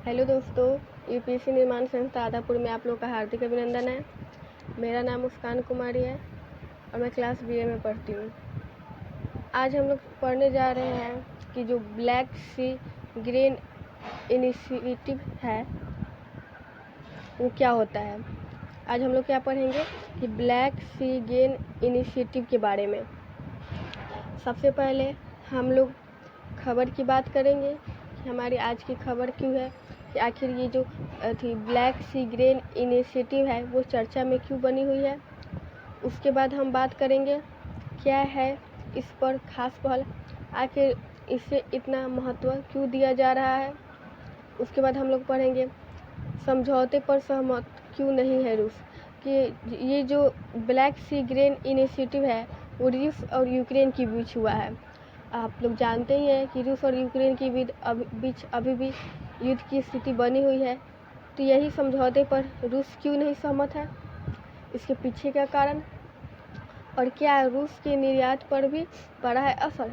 Hello दोस्तों, UPSC निर्माण संस्था आदापुर में आप लोग का हार्दिक अभिनंदन है। मेरा नाम मुस्कान कुमारी है और मैं क्लास बीए में पढ़ती हूँ। आज हम लोग पढ़ने जा रहे हैं कि जो ब्लैक सी ग्रीन इनिशिएटिव है वो क्या होता है। आज हम लोग क्या पढ़ेंगे कि ब्लैक सी ग्रीन इनिशिएटिव के बारे में। सबसे पहले हम लोग खबर की बात करेंगे कि हमारी आज की खबर क्यों है, कि आखिर ये जो ब्लैक सी ग्रीन इनिशिएटिव है वो चर्चा में क्यों बनी हुई है। उसके बाद हम बात करेंगे क्या है इस पर खास पहल, आखिर इसे इतना महत्व क्यों दिया जा रहा है। उसके बाद हम लोग पढ़ेंगे समझौते पर सहमत क्यों नहीं है रूस, कि ये जो ब्लैक सी ग्रीन इनिशिएटिव है वो रूस और यूक्रेन के बीच हुआ है। आप लोग जानते ही हैं कि रूस और यूक्रेन के बीच अभी भी युद्ध की स्थिति बनी हुई है। तो यही समझौते पर रूस क्यों नहीं सहमत है, इसके पीछे का कारण, और क्या रूस के निर्यात पर भी पड़ा है असर।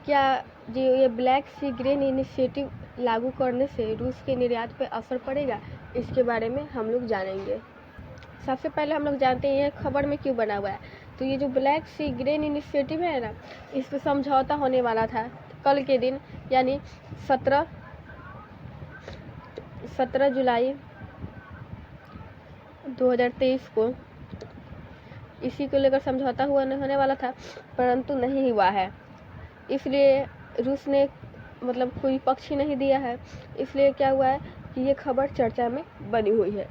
क्या जो ये ब्लैक सी ग्रीन इनिशिएटिव लागू करने से रूस के निर्यात पर असर पड़ेगा, इसके बारे में हम लोग जानेंगे। सबसे पहले हम लोग जानते हैं ये खबर में क्यों बना हुआ है। तो ये जो ब्लैक सी ग्रीन इनिशिएटिव है ना, इस पर समझौता होने वाला था कल के दिन, यानी 17 जुलाई 2023 को इसी को लेकर समझौता होने वाला था, परंतु नहीं हुआ है। इसलिए रूस ने कोई पक्ष ही नहीं दिया है। इसलिए क्या हुआ है कि ये खबर चर्चा में बनी हुई है।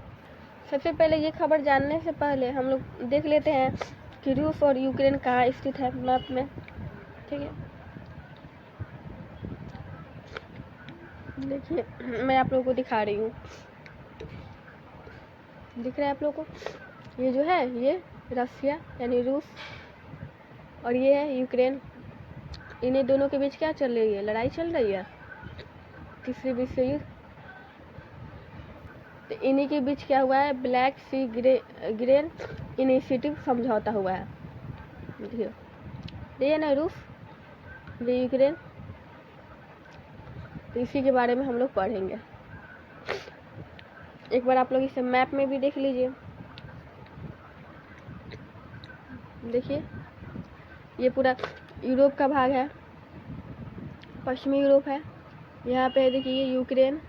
सबसे पहले ये खबर जानने से पहले हम लोग देख लेते हैं कि रूस और यूक्रेन कहाँ स्थित है मैप में। ठीक है, देखिए मैं आप लोगों को दिखा रही हूँ, दिख रहा है आप लोगों को। ये जो है ये रसिया यानी रूस और ये है यूक्रेन। इन्हीं दोनों के बीच क्या चल रही है, लड़ाई चल रही है, तीसरी विश्व युद्ध। तो इन्हीं के बीच क्या हुआ है, ब्लैक सी ग्रीन इनिशिएटिव समझौता हुआ है। देखिए ये ना रूस, ये यूक्रेन। तो इसी के बारे में हम लोग पढ़ेंगे। एक बार आप लोग इसे मैप में भी देख लीजिए। देखिए ये पूरा यूरोप का भाग है, पश्चिमी यूरोप है। यहाँ पे देखिए ये यूक्रेन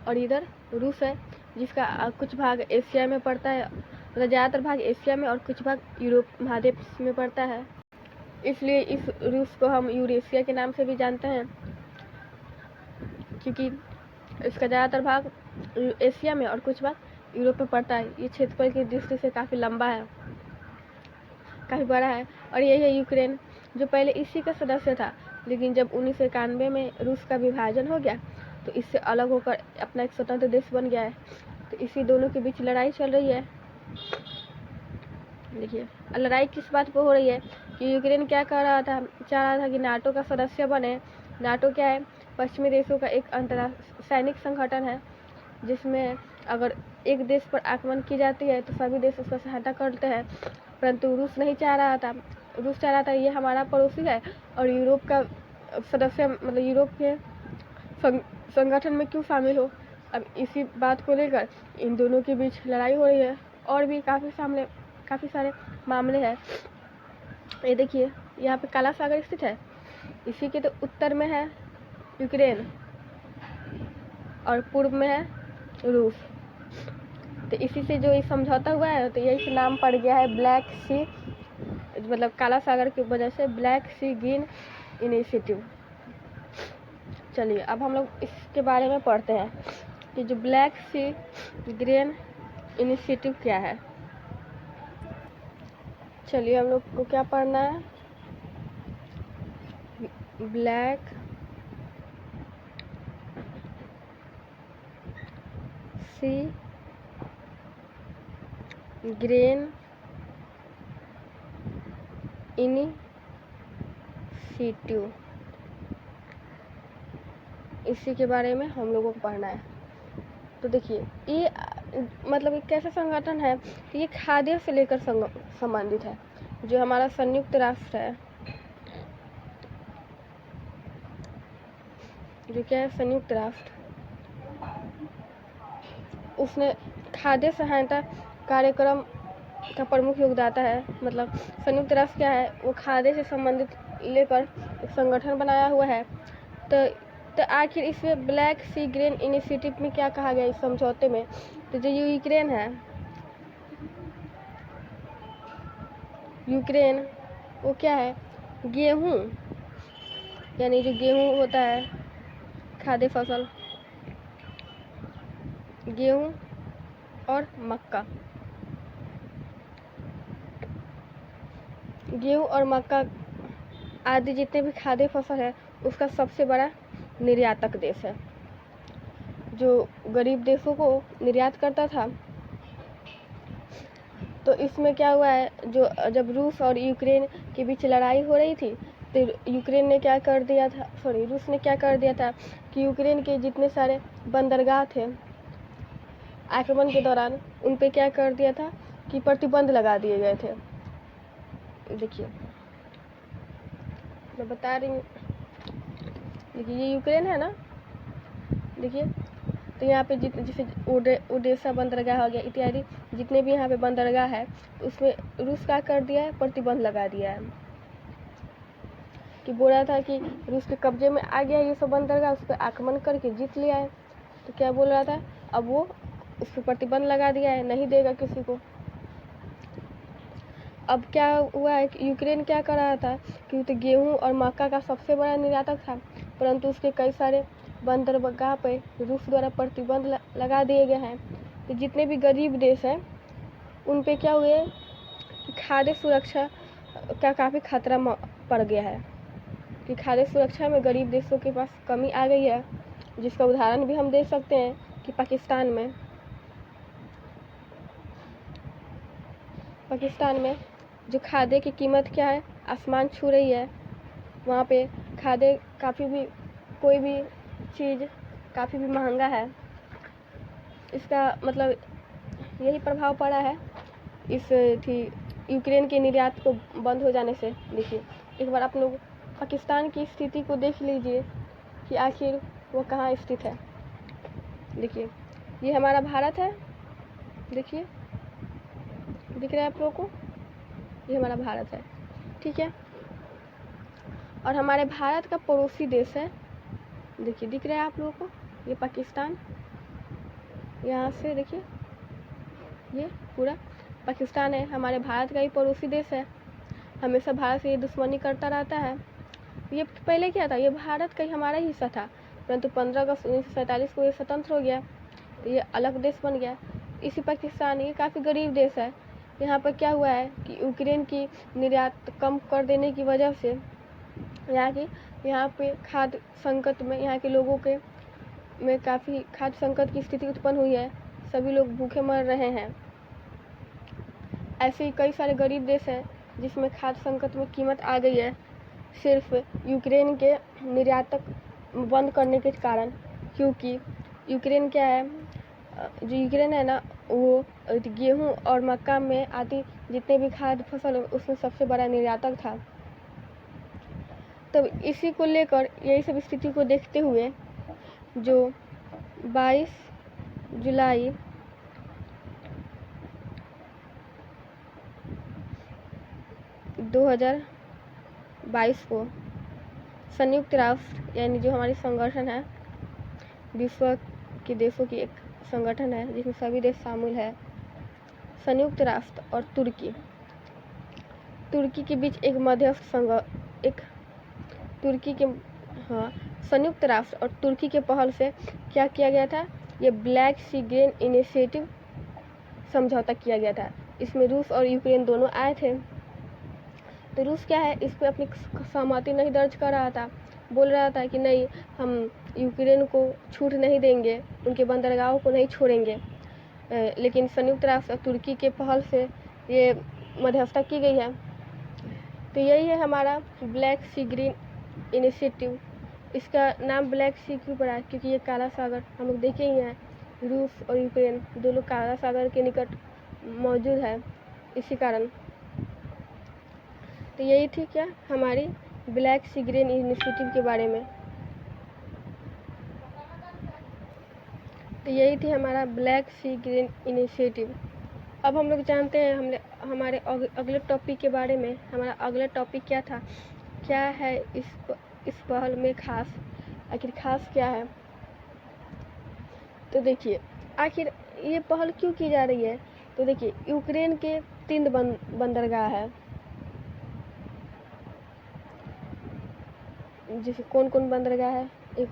और इधर रूस है, जिसका कुछ भाग एशिया में पड़ता है, मतलब ज़्यादातर भाग एशिया में और कुछ भाग यूरोप महाद्वीप में पड़ता है। इसलिए इस रूस को हम यूरेशिया के नाम से भी जानते हैं, क्योंकि इसका ज़्यादातर भाग एशिया में और कुछ भाग यूरोप में पड़ता है। ये क्षेत्रफल की दृष्टि से काफ़ी लंबा है, काफ़ी बड़ा है। और यही है यूक्रेन, जो पहले इसी का सदस्य था, लेकिन जब 1991 में रूस का विभाजन हो गया तो इससे अलग होकर अपना एक स्वतंत्र देश बन गया है। तो इसी दोनों के बीच लड़ाई चल रही है। देखिए लड़ाई किस बात पर हो रही है कि यूक्रेन क्या चाह रहा था कि नाटो का सदस्य बने। नाटो क्या है, पश्चिमी देशों का एक अंतर्राष्ट्रीय सैनिक संगठन है, जिसमें अगर एक देश पर आक्रमण की जाती है तो सभी देश उसका सहायता करते हैं। परंतु रूस नहीं चाह रहा था। रूस चाह रहा था ये हमारा पड़ोसी है और यूरोप का सदस्य, यूरोप के संगठन में क्यों शामिल हो। अब इसी बात को लेकर इन दोनों के बीच लड़ाई हो रही है। और भी काफ़ी सारे मामले हैं। ये देखिए यहाँ पे काला सागर स्थित है, इसी के तो उत्तर में है यूक्रेन और पूर्व में है रूस। तो इसी से जो ये समझौता हुआ है, तो यही से नाम पड़ गया है ब्लैक सी, काला सागर की वजह से ब्लैक सी ग्रीन इनिशिएटिव। चलिए अब हम लोग इसके बारे में पढ़ते हैं कि जो ब्लैक सी ग्रीन इनिशिएटिव क्या है। चलिए हम लोग को क्या पढ़ना है, ब्लैक सी ग्रीन इनिशिएटिव, इसी के बारे में हम लोगों को पढ़ना है। तो देखिए ये एक कैसा संगठन है कि ये खाद्य से लेकर संबंधित है। जो हमारा संयुक्त राष्ट्र है, जो क्या है संयुक्त राष्ट्र, उसने खाद्य सहायता कार्यक्रम का प्रमुख योगदाता है। मतलब संयुक्त राष्ट्र क्या है, वो खाद्य से संबंधित लेकर एक संगठन बनाया हुआ है। तो आखिर इसमें ब्लैक सी ग्रेन इनिशिएटिव में क्या कहा गया इस समझौते में? तो जो यूक्रेन है, यूक्रेन वो क्या है, गेहूँ, यानी जो गेहूँ होता है खाद्य फसल, गेहूँ और मक्का, गेहूँ और मक्का आदि जितने भी खाद्य फसल है उसका सबसे बड़ा निर्यातक देश है, जो गरीब देशों को निर्यात करता था। तो इसमें क्या हुआ है, जो जब रूस और यूक्रेन के बीच लड़ाई हो रही थी तो यूक्रेन ने क्या कर दिया था, रूस ने क्या कर दिया था कि यूक्रेन के जितने सारे बंदरगाह थे आक्रमण के दौरान उन पे क्या कर दिया था कि प्रतिबंध लगा दिए गए थे। देखिए मैं बता रही हूँ, देखिए ये यूक्रेन है ना, देखिए तो यहाँ पे जैसे ओडेसा बंदरगाह हो गया इत्यादि जितने भी यहाँ पे बंदरगाह है उसमें रूस का कर दिया है, प्रतिबंध लगा दिया है कि बोल रहा था कि रूस के कब्जे में आ गया ये सब बंदरगाह, उस पर आक्रमण करके जीत लिया है। तो क्या बोल रहा था, अब वो उस पर प्रतिबंध लगा दिया है, नहीं देगा किसी को। अब क्या हुआ है कि यूक्रेन क्या कर रहा था कि तो गेहूँ और मक्का का सबसे बड़ा निर्यातक था, परंतु उसके कई सारे बंदरगाह पे रूस द्वारा प्रतिबंध लगा दिए गए हैं। तो जितने भी गरीब देश हैं उन पे क्या हुए कि खाद्य सुरक्षा का काफ़ी खतरा पड़ गया है, कि खाद्य सुरक्षा में गरीब देशों के पास कमी आ गई है, जिसका उदाहरण भी हम दे सकते हैं कि पाकिस्तान में जो खाद्य की कीमत क्या है, आसमान छू रही है। वहाँ पे खाद्य कोई भी चीज़ काफ़ी भी महंगा है। इसका मतलब यही प्रभाव पड़ा है इस यूक्रेन के निर्यात को बंद हो जाने से। देखिए एक बार आप लोग पाकिस्तान की स्थिति को देख लीजिए कि आखिर वो कहाँ स्थित है। देखिए ये हमारा भारत है, देखिए दिख रहा है आप लोगों को, ये हमारा भारत है, ठीक है। और हमारे भारत का पड़ोसी देश है, देखिए दिख रहा है आप लोगों को, ये पाकिस्तान, यहाँ से देखिए ये पूरा पाकिस्तान है, हमारे भारत का ही पड़ोसी देश है। हमेशा भारत से ये दुश्मनी करता रहता है। ये पहले क्या था, ये भारत का ही हमारा ही हिस्सा था, परंतु 15 अगस्त 1947 को ये स्वतंत्र हो गया, तो ये अलग देश बन गया। इसी पाकिस्तान ये काफ़ी गरीब देश है। यहाँ पर क्या हुआ है कि यूक्रेन की निर्यात कम कर देने की वजह से यहाँ पे खाद्य संकट में यहाँ के लोगों के में काफ़ी खाद्य संकट की स्थिति उत्पन्न हुई है, सभी लोग भूखे मर रहे हैं। ऐसे ही कई सारे गरीब देश हैं जिसमें खाद्य संकट में कीमत आ गई है, सिर्फ यूक्रेन के निर्यातक बंद करने के कारण। क्योंकि यूक्रेन क्या है, जो यूक्रेन है ना, वो गेहूँ और मक्का में आदि जितने भी खाद्य फसल उसमें सबसे बड़ा निर्यातक था। तब इसी को लेकर, यही सब स्थिति को देखते हुए जो 22 जुलाई 2022 को संयुक्त राष्ट्र यानी जो हमारी संगठन है, विश्व के देशों की एक संगठन है जिसमें सभी देश शामिल है, संयुक्त राष्ट्र और तुर्की के बीच एक मध्यस्थ संयुक्त राष्ट्र और तुर्की के पहल से क्या किया गया था, ये ब्लैक सी ग्रेन इनिशिएटिव समझौता किया गया था। इसमें रूस और यूक्रेन दोनों आए थे। तो रूस क्या है, इस पर अपनी सहमति नहीं दर्ज कर रहा था, बोल रहा था कि नहीं, हम यूक्रेन को छूट नहीं देंगे, उनके बंदरगाहों को नहीं छोड़ेंगे। लेकिन संयुक्त राष्ट्र और तुर्की के पहल से ये मध्यस्थता की गई है। तो यही है हमारा ब्लैक सी ग्रीन इनिशिएटिव। इसका नाम ब्लैक सी क्यों पड़ा, क्योंकि ये काला सागर हम लोग देखे ही हैं, रूस और यूक्रेन दोनों काला सागर के निकट मौजूद है, इसी कारण। तो यही थी क्या हमारी ब्लैक सी ग्रेन इनिशिएटिव के बारे में। तो यही थी हमारा ब्लैक सी ग्रीन इनिशिएटिव। अब हम लोग जानते हैं हमारे अगले टॉपिक के बारे में। हमारा अगला टॉपिक क्या था, क्या है इस पहल में खास, आखिर खास क्या है। तो देखिए आखिर ये पहल क्यों की जा रही है। तो देखिए यूक्रेन के 3 बंदरगाह है, जैसे कौन कौन बंदरगाह है, एक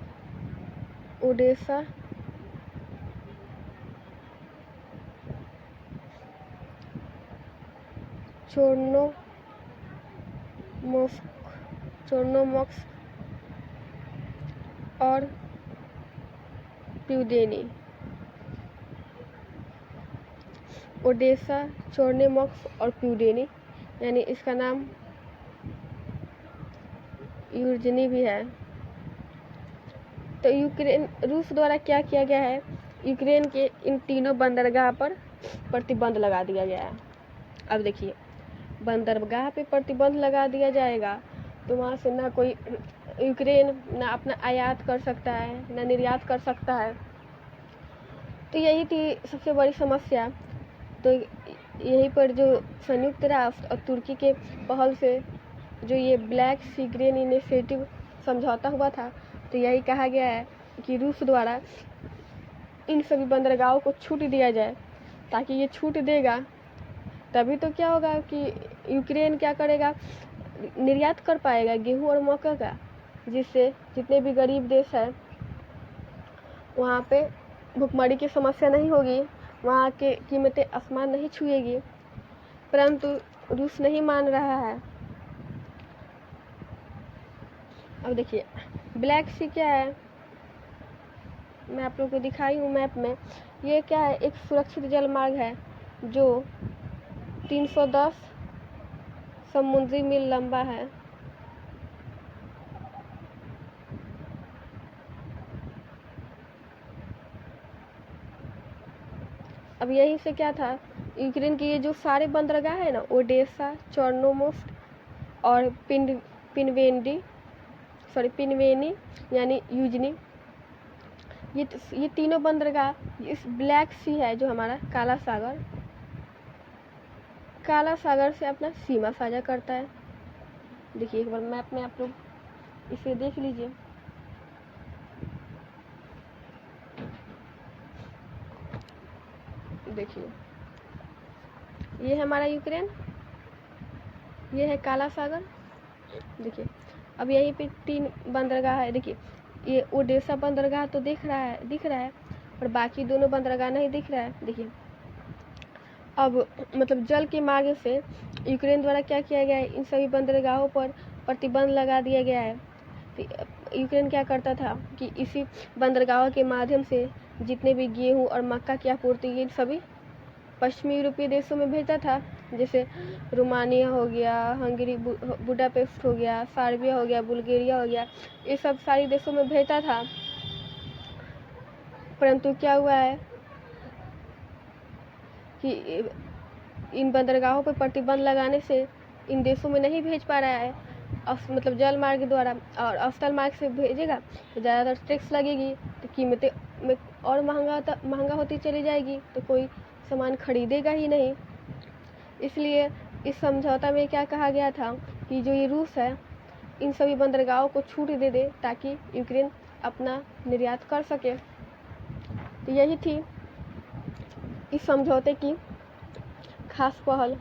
ओडेसा, चोर्नोमॉर्स्क और प्यूडेनी। ओडेसा, चोर्नोमॉर्स्क और प्यूडेनी, यानी इसका नाम यूर्जनी भी है। तो रूस द्वारा क्या किया गया है, यूक्रेन के इन तीनों बंदरगाह पर प्रतिबंध लगा दिया गया है। अब देखिए बंदरगाह पे प्रतिबंध लगा दिया जाएगा तो वहाँ से ना कोई यूक्रेन ना अपना आयात कर सकता है ना निर्यात कर सकता है। तो यही थी सबसे बड़ी समस्या। तो यहीं पर जो संयुक्त राष्ट्र और तुर्की के पहल से जो ये ब्लैक सी ग्रीन इनिशिएटिव समझौता हुआ था, तो यही कहा गया है कि रूस द्वारा इन सभी बंदरगाहों को छूट दिया जाए, ताकि ये छूट देगा तभी तो क्या होगा कि यूक्रेन क्या करेगा, निर्यात कर पाएगा गेहूं और मक्का का, जिससे जितने भी गरीब देश है वहाँ पे भुखमरी की समस्या नहीं होगी, वहाँ के कीमतें आसमान नहीं छुएगी। परंतु रूस नहीं मान रहा है। अब देखिए ब्लैक सी क्या है, मैं आप लोगों को दिखाई हूँ मैप में। ये क्या है, एक सुरक्षित जलमार्ग है जो 310 समुद्री मील लंबा है। अब यहीं से क्या था, यूक्रेन के ये जो सारे बंदरगाह है ना, ओडेसा, चोर्नोमॉर्स्क और पिनवेनी यानी यूजनी, ये तीनों बंदरगाह इस ब्लैक सी है जो हमारा काला सागर से अपना सीमा साझा करता है। देखिए एक बार मैप में आप लोग इसे देख लीजिए। देखिए ये है हमारा यूक्रेन, ये है काला सागर। देखिए अब यहीं पे 3 बंदरगाह है। देखिए ये ओडेसा बंदरगाह तो दिख रहा है और बाकी दोनों बंदरगाह नहीं दिख रहा है। देखिए अब मतलब जल के मार्ग से यूक्रेन द्वारा क्या किया गया है, इन सभी बंदरगाहों पर प्रतिबंध लगा दिया गया है। तो यूक्रेन क्या करता था कि इसी बंदरगाहों के माध्यम से जितने भी गेहूं और मक्का की आपूर्ति ये सभी पश्चिमी यूरोपीय देशों में भेजता था, जैसे रोमानिया हो गया, हंगरी, बुडापेस्ट हो गया, सर्बिया हो गया, बुल्गारिया हो गया, ये सब सारी देशों में भेजता था। परंतु क्या हुआ है कि इन बंदरगाहों पर प्रतिबंध लगाने से इन देशों में नहीं भेज पा रहा है, मतलब जल मार्ग द्वारा, और स्थल मार्ग से भेजेगा तो ज़्यादातर टैक्स लगेगी, तो कीमतें में और महंगा होती चली जाएगी, तो कोई सामान खरीदेगा ही नहीं। इसलिए इस समझौता में क्या कहा गया था कि जो ये रूस है इन सभी बंदरगाहों को छूट दे दे ताकि यूक्रेन अपना निर्यात कर सके। तो यही थी इस समझौते की खास पहल।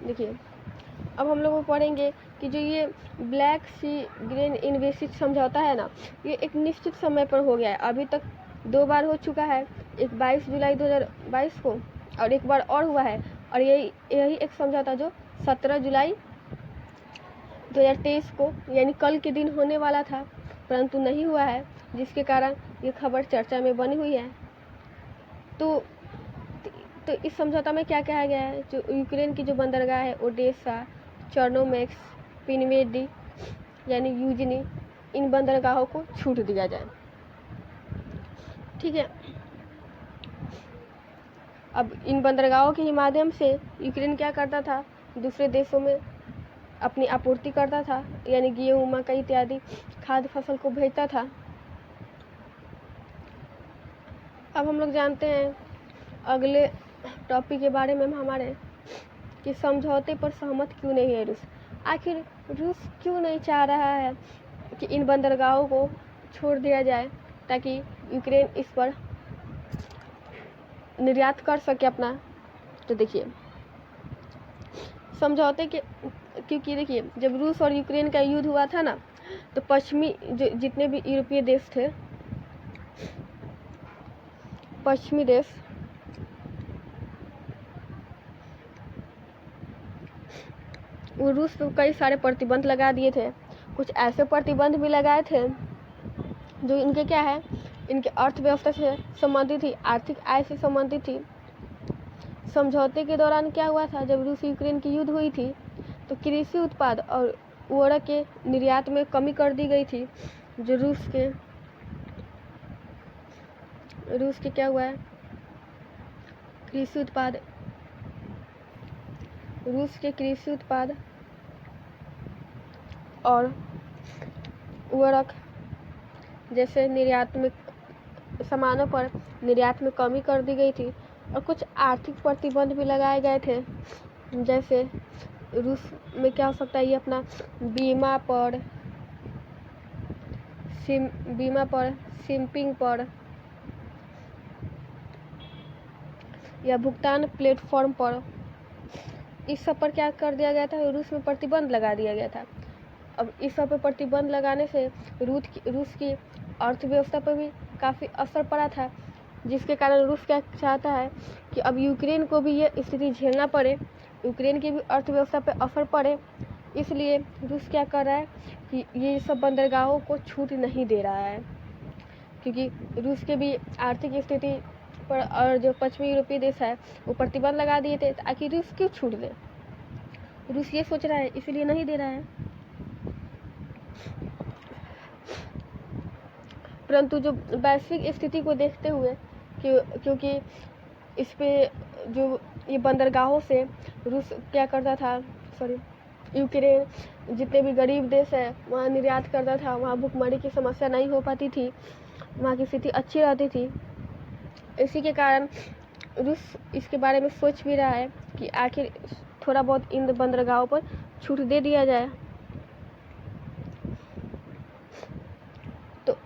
देखिए अब हम लोग पढ़ेंगे कि जो ये ब्लैक सी ग्रीन इनिशिएटिव समझौता है ना, ये एक निश्चित समय पर हो गया है। अभी तक 2 बार हो चुका है, एक 22 जुलाई 2022 को और एक बार और हुआ है, और यही एक समझौता जो 17 जुलाई 2023 को यानी कल के दिन होने वाला था, परंतु नहीं हुआ है, जिसके कारण ये खबर चर्चा में बनी हुई है। तो इस समझौता में क्या कहा गया है, जो यूक्रेन की जो बंदरगाह है ओडेसा, चोर्नोमॉर्स्क, पिनवेनी यानी यूजनी, इन बंदरगाहों को छूट दिया जाए। ठीक है। अब इन बंदरगाहों के ही माध्यम से यूक्रेन क्या करता था, दूसरे देशों में अपनी आपूर्ति करता था, यानी गेहूँ, मकई इत्यादि खाद्य फसल को भेजता था। अब हम लोग जानते हैं अगले टॉपिक के बारे में हमारे कि समझौते पर सहमत क्यों नहीं है रूस। आखिर रूस क्यों नहीं चाह रहा है कि इन बंदरगाहों को छोड़ दिया जाए ताकि यूक्रेन इस पर निर्यात कर सके अपना। तो देखिए समझौते के, क्योंकि देखिए जब रूस और यूक्रेन का युद्ध हुआ था ना, तो पश्चिमी जो जितने भी यूरोपीय देश थे, पश्चिमी देश, वो रूस पे कई सारे प्रतिबंध लगा दिए थे। कुछ ऐसे प्रतिबंध भी लगाए थे जो इनके क्या है, इनके अर्थव्यवस्था से संबंधित थी, आर्थिक आय से संबंधित थी। समझौते के दौरान क्या हुआ था, जब रूस यूक्रेन की युद्ध हुई थी तो कृषि उत्पाद और उर्वरक के निर्यात में कमी कर दी गई थी। जो रूस के क्या हुआ है, कृषि उत्पाद, रूस के कृषि उत्पाद और उर्वरक जैसे निर्यात में सामानों पर निर्यात में कमी कर दी गई थी। और कुछ आर्थिक प्रतिबंध भी लगाए गए थे, जैसे रूस में क्या हो सकता है, ये अपना बीमा पर शिपिंग पर या भुगतान प्लेटफॉर्म पर, इस सब पर क्या कर दिया गया था, रूस में प्रतिबंध लगा दिया गया था। अब इस सब पर प्रतिबंध लगाने से रूस की अर्थव्यवस्था पर भी काफ़ी असर पड़ा था, जिसके कारण रूस क्या चाहता है कि अब यूक्रेन को भी ये स्थिति झेलना पड़े, यूक्रेन की भी अर्थव्यवस्था पर असर पड़े। इसलिए रूस क्या कर रहा है कि ये सब बंदरगाहों को छूट नहीं दे रहा है, क्योंकि रूस के भी आर्थिक स्थिति पर और जो पश्चिमी यूरोपीय देश है वो प्रतिबंध लगा दिए थे। ताकि रूस क्यों छूट दे, रूस ये सोच रहा है, इसलिए नहीं दे रहा है। परंतु जो वैश्विक स्थिति को देखते हुए, क्योंकि इस पे जो ये बंदरगाहों से रूस क्या करता था, यूक्रेन जितने भी गरीब देश है वहाँ निर्यात करता था, वहाँ भूखमरी की समस्या नहीं हो पाती थी, वहाँ की स्थिति अच्छी रहती थी। इसी के कारण रूस इसके बारे में सोच भी रहा है कि आखिर थोड़ा बहुत इन बंदरगाहों पर छूट दे दिया जाए। तो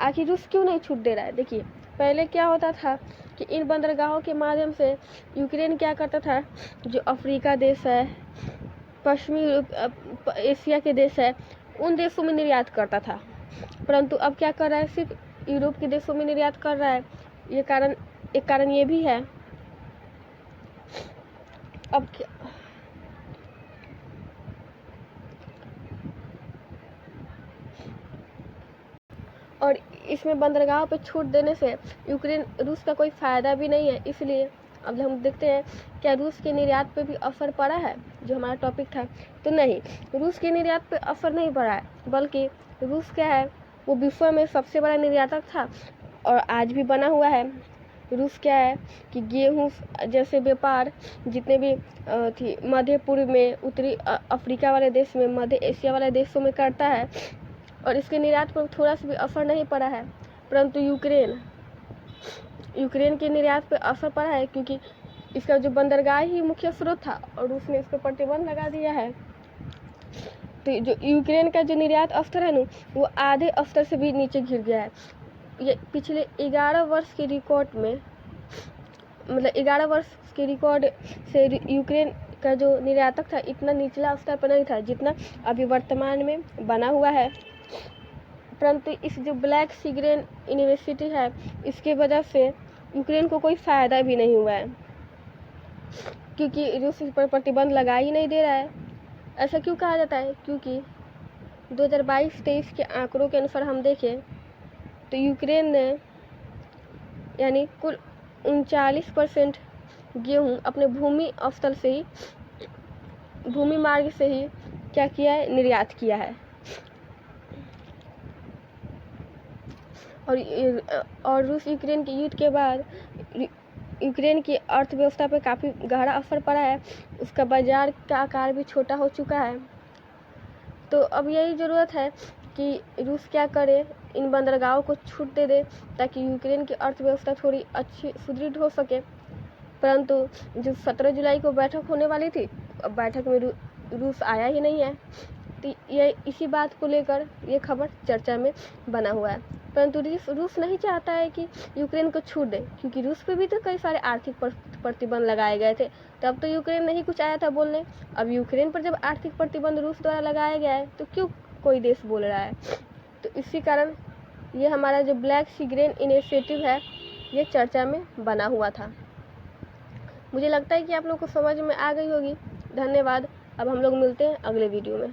आखिर रूस क्यों नहीं छूट दे रहा है। देखिए पहले क्या होता था कि इन बंदरगाहों के माध्यम से यूक्रेन क्या करता था, जो अफ्रीका देश है, पश्चिमी एशिया के देश है, उन देशों में निर्यात करता था। परंतु अब क्या कर रहा है, सिर्फ यूरोप के देशों में निर्यात कर रहा है। एक कारण ये भी है। अब क्या, और इसमें बंदरगाह पर छूट देने से रूस का कोई फ़ायदा भी नहीं है। इसलिए अब हम देखते हैं क्या रूस के निर्यात पे भी असर पड़ा है, जो हमारा टॉपिक था। तो नहीं, रूस के निर्यात पे असर नहीं पड़ा है, बल्कि रूस क्या है, वो विश्व में सबसे बड़ा निर्यातक था और आज भी बना हुआ है। रूस क्या है कि गेहूँ जैसे व्यापार जितने भी मध्य पूर्व में, उत्तरी अफ्रीका वाले देश में, मध्य एशिया वाले देशों में करता है, और इसके निर्यात पर थोड़ा सा भी असर नहीं पड़ा है। परंतु यूक्रेन के निर्यात पर असर पड़ा है, क्योंकि इसका जो बंदरगाह ही मुख्य स्रोत था और उसने इस पर प्रतिबंध लगा दिया है। तो जो यूक्रेन का जो निर्यात स्तर है ना, वो आधे स्तर से भी नीचे गिर गया है। ये पिछले 11 वर्ष के रिकॉर्ड में, मतलब 11 वर्ष के रिकॉर्ड से यूक्रेन का जो निर्यातक था इतना निचला स्तर पर नहीं था जितना अभी वर्तमान में बना हुआ है। परंतु इस जो ब्लैक सी ग्रेन यूनिवर्सिटी है, इसके वजह से यूक्रेन को कोई फ़ायदा भी नहीं हुआ है, क्योंकि रूस इस पर प्रतिबंध लगा ही नहीं दे रहा है। ऐसा क्यों कहा जाता है, क्योंकि 2022-23 के आंकड़ों के अनुसार हम देखें तो यूक्रेन ने यानी कुल 39% गेहूँ अपने भूमि मार्ग से ही क्या किया है, निर्यात किया है। और रूस यूक्रेन के युद्ध के बाद यूक्रेन की अर्थव्यवस्था पर काफ़ी गहरा असर पड़ा है, उसका बाज़ार का आकार भी छोटा हो चुका है। तो अब यही ज़रूरत है कि रूस क्या करे, इन बंदरगाहों को छूट दे दे ताकि यूक्रेन की अर्थव्यवस्था थोड़ी अच्छी सुदृढ़ हो सके। परंतु जो 17 जुलाई को बैठक होने वाली थी, अब बैठक में रूस आया ही नहीं है। तो ये इसी बात को लेकर ये खबर चर्चा में बना हुआ है। परंतु रूस नहीं चाहता है कि यूक्रेन को छूट दे, क्योंकि रूस पे भी तो कई सारे आर्थिक प्रतिबंध लगाए गए थे। तब तो यूक्रेन नहीं कुछ आया था बोलने। अब यूक्रेन पर जब आर्थिक प्रतिबंध रूस द्वारा लगाया गया है तो क्यों कोई देश बोल रहा है। तो इसी कारण ये हमारा जो ब्लैक सी ग्रेन इनिशिएटिव है ये चर्चा में बना हुआ था। मुझे लगता है कि आप लोग को समझ में आ गई होगी। धन्यवाद। अब हम लोग मिलते हैं अगले वीडियो में।